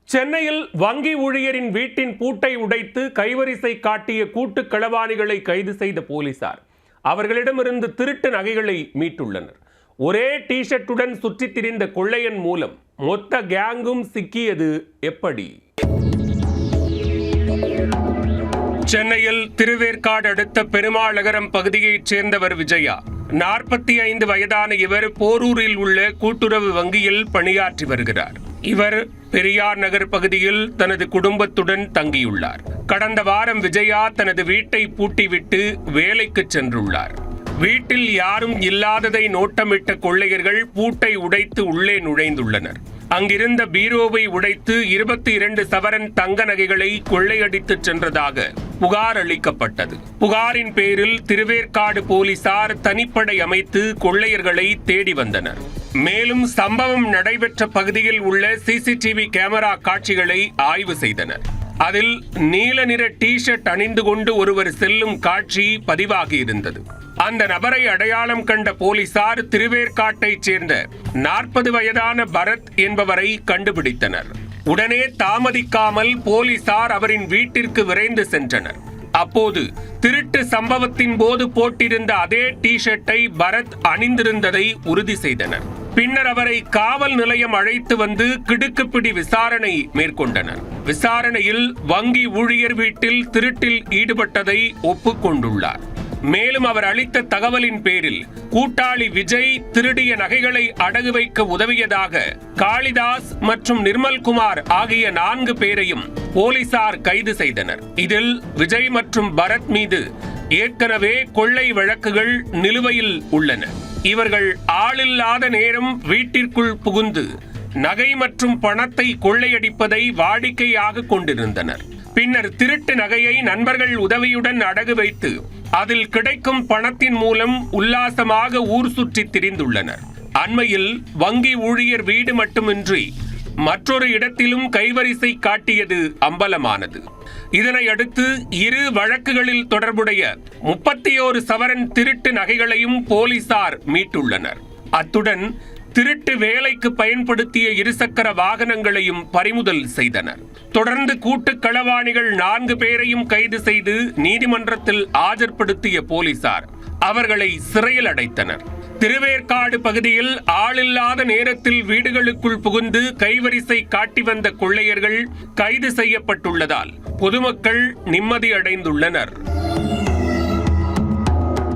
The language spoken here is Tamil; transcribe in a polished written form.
சென்னையில் வங்கி ஊழியரின் வீட்டின் பூட்டை உடைத்து கைவரிசை காட்டிய கூட்டு களவாணிகளை கைது செய்த போலீசார் அவர்களிடமிருந்து திருட்டு நகைகளை மீட்டுள்ளனர். ஒரே டி-ஷர்ட்டுடன் சுற்றித் திரிந்த கொள்ளையன் மூலம் மொத்த கேங்கும் சிக்கியது எப்படி? சென்னையில் திருவேற்காடு அடுத்த பெருமாநகரம் பகுதியைச் சேர்ந்தவர் விஜயா. 45 வயதான இவர் போரூரில் உள்ள கூட்டுறவு வங்கியில் பணியாற்றி வருகிறார். இவர் பெரியார் நகர் பகுதியில் தனது குடும்பத்துடன் தங்கியுள்ளார். கடந்த வாரம் விஜயா தனது வீட்டை பூட்டிவிட்டு வேலைக்கு சென்றுள்ளார். வீட்டில் யாரும் இல்லாததை நோட்டமிட்ட கொள்ளையர்கள் பூட்டை உடைத்து உள்ளே நுழைந்துள்ளனர். அங்கிருந்த பீரோவை உடைத்து 22 சவரன் தங்க நகைகளை கொள்ளையடித்து சென்றதாக புகார் அளிக்கப்பட்டது. புகாரின் பேரில் திருவேற்காடு போலீசார் தனிப்படை அமைத்து கொள்ளையர்களை தேடி வந்தனர். மேலும் சம்பவம் நடைபெற்ற பகுதியில் உள்ள சிசிடிவி கேமரா காட்சிகளை ஆய்வு செய்தனர். அதில் நீல நிற டி-ஷர்ட் அணிந்து கொண்டு ஒருவர் செல்லும் காட்சி பதிவாகி இருந்தது. அந்த நபரை அடையாளம் கண்ட போலீசார் திருவேற்காட்டைச் சேர்ந்த 40 வயதான பரத் என்பவரை கண்டுபிடித்தனர். உடனே தாமதிக்காமல் போலீசார் அவரின் வீட்டிற்கு விரைந்து சென்றனர். அப்போது திருட்டு சம்பவத்தின் போது போட்டிருந்த அதே டி-ஷர்ட்டை பரத் அணிந்திருந்ததை உறுதி செய்தனர். பின்னர் அவரை காவல் நிலையம் அழைத்து வந்து கிடுக்குப்பிடி விசாரணை மேற்கொண்டனர். விசாரணையில் வங்கி ஊழியர் வீட்டில் திருட்டில் ஈடுபட்டதை ஒப்புக்கொண்டுள்ளார். மேலும் அவர் அளித்த தகவலின் பேரில் கூட்டாளி விஜய் திருடிய நகைகளை அடகு வைக்க உதவியதாக காளிதாஸ் மற்றும் நிர்மல்குமார் ஆகிய 4 பேரையும் போலீசார் கைது செய்தனர். இதில் விஜய் மற்றும் பரத் மீது ஏற்கனவே கொள்ளை வழக்குகள் நிலுவையில் உள்ளன. இவர்கள் ஆளில்லாத நேரம் வீட்டிற்குள் புகுந்து நகை மற்றும் பணத்தை கொள்ளையடிப்பதை வாடிக்கையாக கொண்டிருந்தனர். பின்னர் திருட்டு நகையை நண்பர்கள் உதவியுடன் அடகு வைத்து அதில் கிடைக்கும் பணத்தின் மூலம் உல்லாசமாக ஊர் சுற்றி திரிந்துள்ளனர். அண்மையில் வங்கி ஊழியர் வீடு மட்டுமின்றி மற்றொரு இடத்திலும் கைவரிசை காட்டியது அம்பலமானது. இதனை அடுத்து 2 வழக்குகளில் தொடர்புடைய 31 சவரன் திருட்டு நகைகளையும் போலீசார் மீட்டுள்ளனர். அத்துடன் திருட்டு வேலைக்கு பயன்படுத்திய 2 சக்கர வாகனங்களையும் பறிமுதல் செய்தனர். தொடர்ந்து கூட்டு களவாணிகள் 4 பேரையும் கைது செய்து நீதிமன்றத்தில் ஆஜர்படுத்திய போலீசார் அவர்களை சிறையில் அடைத்தனர். திருவேற்காடு பகுதியில் ஆளில்லாத நேரத்தில் வீடுகளுக்குள் புகுந்து கைவரிசை காட்டி வந்த கொள்ளையர்கள் கைது செய்யப்பட்டுள்ளதால் பொதுமக்கள் நிம்மதி அடைந்துள்ளனர்.